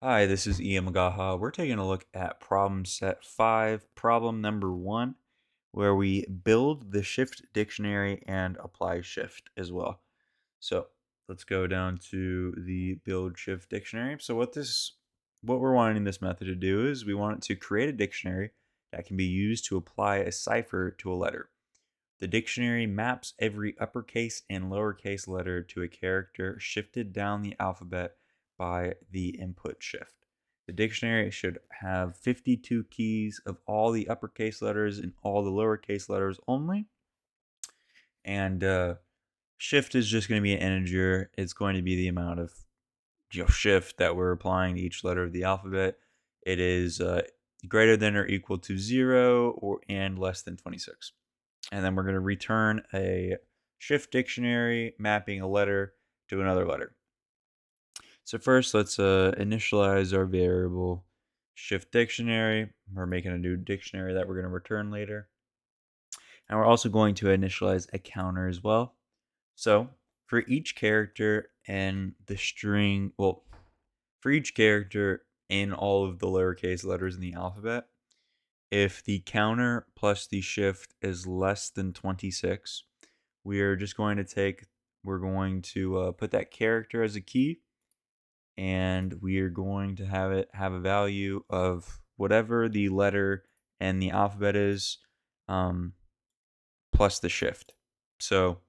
Hi, this is Ian Magaha. We're taking a look at problem set 5, problem number 1, where we build the shift dictionary and apply shift as well. So let's go down to the build shift dictionary. So what we're wanting this method to do is we want it to create a dictionary that can be used to apply a cipher to a letter. The dictionary maps every uppercase and lowercase letter to a character shifted down the alphabet by the input shift. The dictionary should have 52 keys of all the uppercase letters and all the lowercase letters only. And shift is just going to be an integer. It's going to be the amount of shift that we're applying to each letter of the alphabet. It is greater than or equal to 0 and less than 26. And then we're going to return a shift dictionary mapping a letter to another letter. So first, let's initialize our variable shift dictionary. We're making a new dictionary that we're going to return later. And we're also going to initialize a counter as well. So for each character in the string, for each character in all of the lowercase letters in the alphabet, if the counter plus the shift is less than 26, we're going to put that character as a key, and we are going to have it have a value of whatever the letter and the alphabet is, um, plus the shift. So,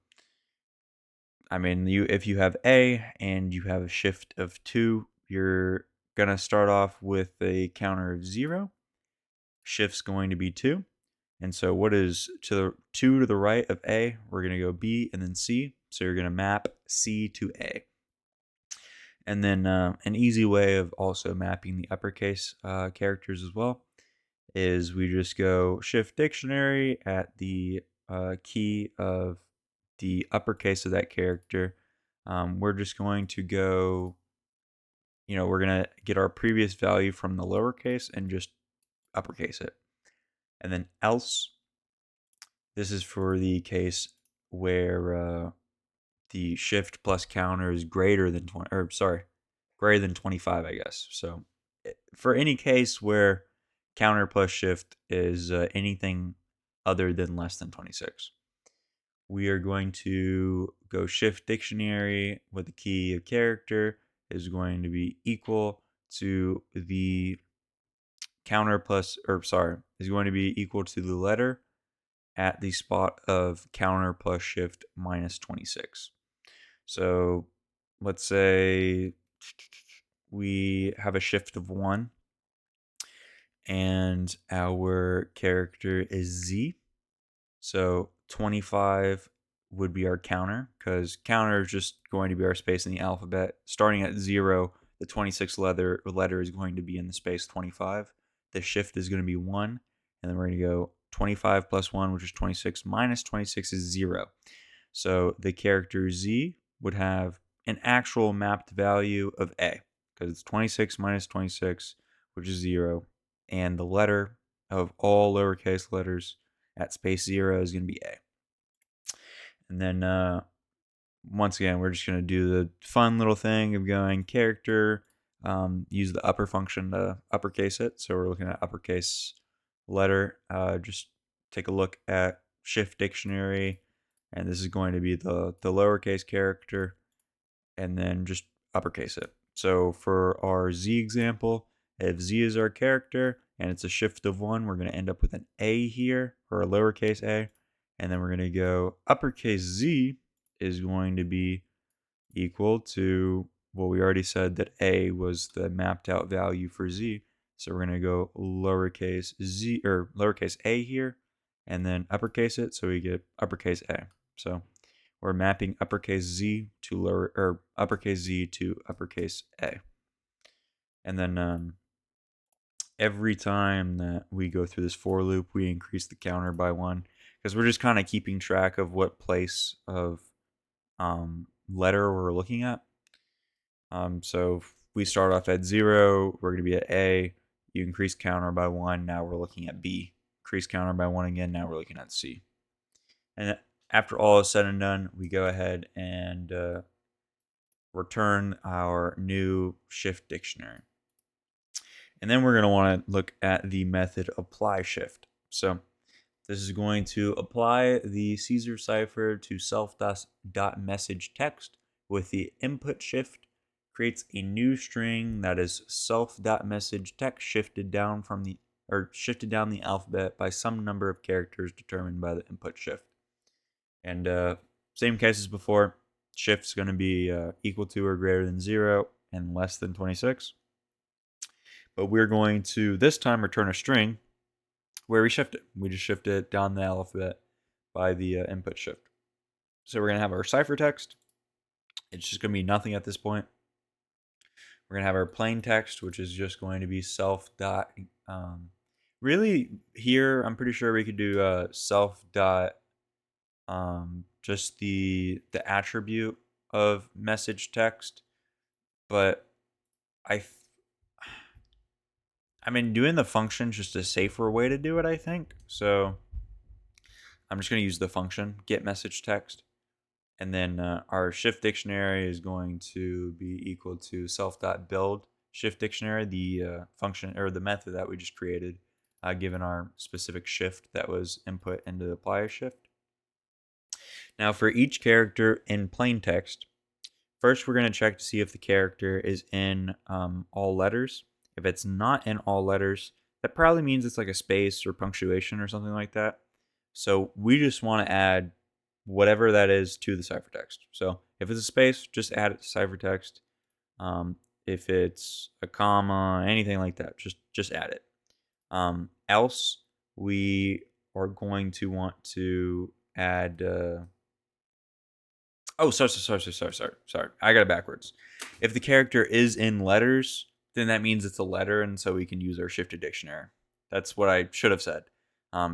I mean, if you have A and you have a shift of 2, you're going to start off with a counter of 0. Shift's going to be 2. And so what is 2 to the right of A? We're going to go B and then C. So you're going to map C to A. And then an easy way of also mapping the uppercase characters as well is we just go shift dictionary at the key of the uppercase of that character. We're just going to go, we're going to get our previous value from the lowercase and just uppercase it. And then else, this is for the case where the shift plus counter is greater than 20, or sorry, greater than 25, I guess. So for any case where counter plus shift is anything other than less than 26, we are going to go shift dictionary with the key of character is going to be equal to the counter plus, or sorry, is going to be equal to the letter at the spot of counter plus shift minus 26. So let's say we have a shift of 1 and our character is Z. So 25 would be our counter, because counter is just going to be our space in the alphabet. Starting at 0, the 26th letter is going to be in the space 25. The shift is going to be 1, and then we're going to go 25 plus 1, which is 26, minus 26 is 0. So the character Z would have an actual mapped value of A, because it's 26 minus 26, which is 0. And the letter of all lowercase letters at space 0 is going to be A. And then once again, we're just going to do the fun little thing of going character, use the upper function to uppercase it. So we're looking at uppercase letter. Just take a look at shift dictionary, and this is going to be the lowercase character, and then just uppercase it. So for our Z example, if Z is our character and it's a shift of 1, we're going to end up with an A here, or a lowercase a, and then we're going to go uppercase Z is going to be equal to, well, we already said that A was the mapped out value for Z. So we're going to go lowercase Z, or lowercase a here, and then uppercase it, so we get uppercase A. So we're mapping uppercase Z to uppercase Z to uppercase A. And then every time that we go through this for loop, we increase the counter by 1, because we're just kind of keeping track of what place of letter we're looking at. So if we start off at 0, we're going to be at A. You increase counter by 1. Now we're looking at B. Increase counter by 1 again. Now we're looking at C. And after all is said and done, we go ahead and return our new shift dictionary. And then we're going to want to look at the method apply shift. So this is going to apply the Caesar cipher to self.message text with the input shift, creates a new string that is self.message text shifted down the alphabet by some number of characters determined by the input shift. And same case as before, shift's going to be equal to or greater than 0 and less than 26. But we're going to this time return a string where we shift it. We just shift it down the alphabet by the input shift. So we're going to have our ciphertext. It's just going to be nothing at this point. We're going to have our plain text, which is just going to be self dot. Really, here I'm pretty sure we could do self dot. Just the attribute of message text, but I mean, doing the function is just a safer way to do it, I think. So I'm just going to use the function get message text, and then our shift dictionary is going to be equal to self.build shift dictionary, the function or the method that we just created, given our specific shift that was input into the apply shift. Now for each character in plain text, first we're going to check to see if the character is in all letters. If it's not in all letters, that probably means it's like a space or punctuation or something like that. So we just want to add whatever that is to the ciphertext. So if it's a space, just add it to ciphertext. If it's a comma, anything like that, just add it. Else, we are going to want to add. Oh, sorry. I got it backwards. If the character is in letters, then that means it's a letter, and so we can use our shifted dictionary. That's what I should have said.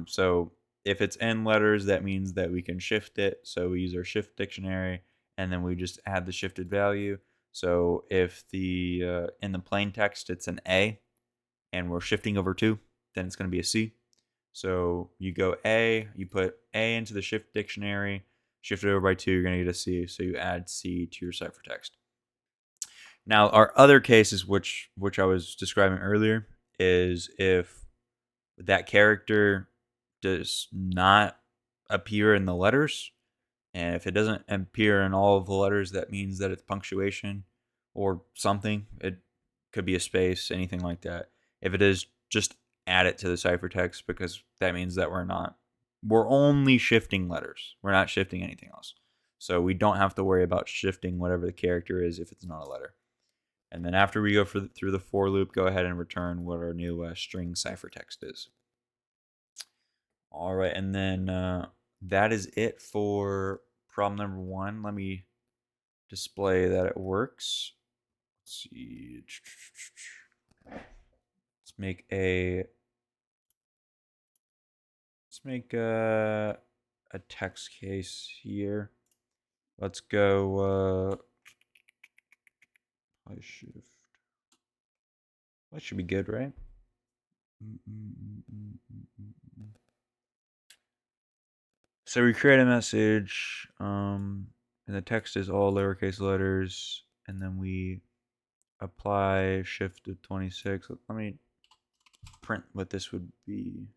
So if it's in letters, that means that we can shift it. So we use our shift dictionary, and then we just add the shifted value. So if the in the plain text it's an A, and we're shifting over 2, then it's going to be a C. So you go A, you put A into the shift dictionary, shift it over by 2, you're going to get a C. So you add C to your ciphertext. Now, our other cases, which I was describing earlier, is if that character does not appear in the letters, and if it doesn't appear in all of the letters, that means that it's punctuation or something. It could be a space, anything like that. If it is, just add it to the ciphertext, because that means that we're only shifting letters. We're not shifting anything else. So we don't have to worry about shifting whatever the character is if it's not a letter. And then after we go through the for loop, go ahead and return what our new string ciphertext is. All right, and then that is it for problem number 1. Let me display that it works. Let's see. Let's make a text case here. Let's go I shift. That should be good, right? So we create a message, and the text is all lowercase letters, and then we apply shift to 26. Let me print what this would be.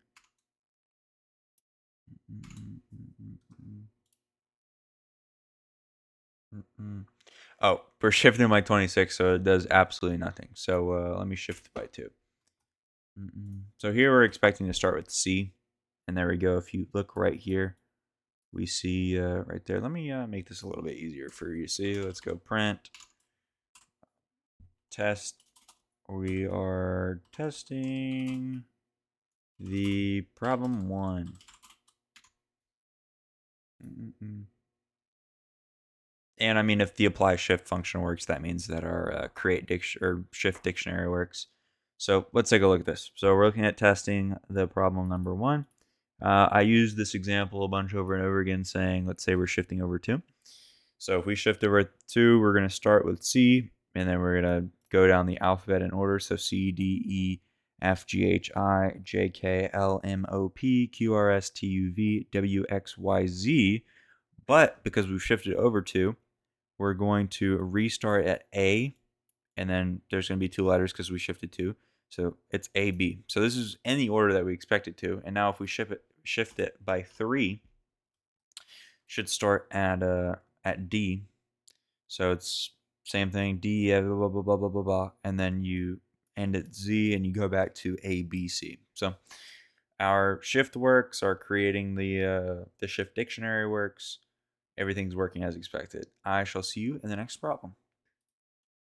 Oh, we're shifting by 26, so it does absolutely nothing. So let me shift by 2. So here we're expecting to start with C, and there we go. If you look right here, we see right there. Let me make this a little bit easier for you to see. Let's go print test. We are testing the problem 1. And I mean, if the apply shift function works, that means that our shift dictionary works. So let's take a look at this. So we're looking at testing the problem number 1. I use this example a bunch over and over again, saying, let's say we're shifting over 2. So if we shift over 2, we're going to start with C, and then we're going to go down the alphabet in order. So C, D, E, F, G, H, I, J, K, L, M, O, P, Q, R, S, T, U, V, W, X, Y, Z. But because we've shifted over 2, we're going to restart at A, and then there's going to be 2 letters because we shifted 2. So it's A, B. So this is in the order that we expect it to. And now if we shift it by 3, should start at D. So it's same thing, D, blah, blah, blah, blah, blah, blah, blah. And then you end at Z and you go back to A, B, C. So our shift works, our creating the shift dictionary works. Everything's working as expected. I shall see you in the next problem.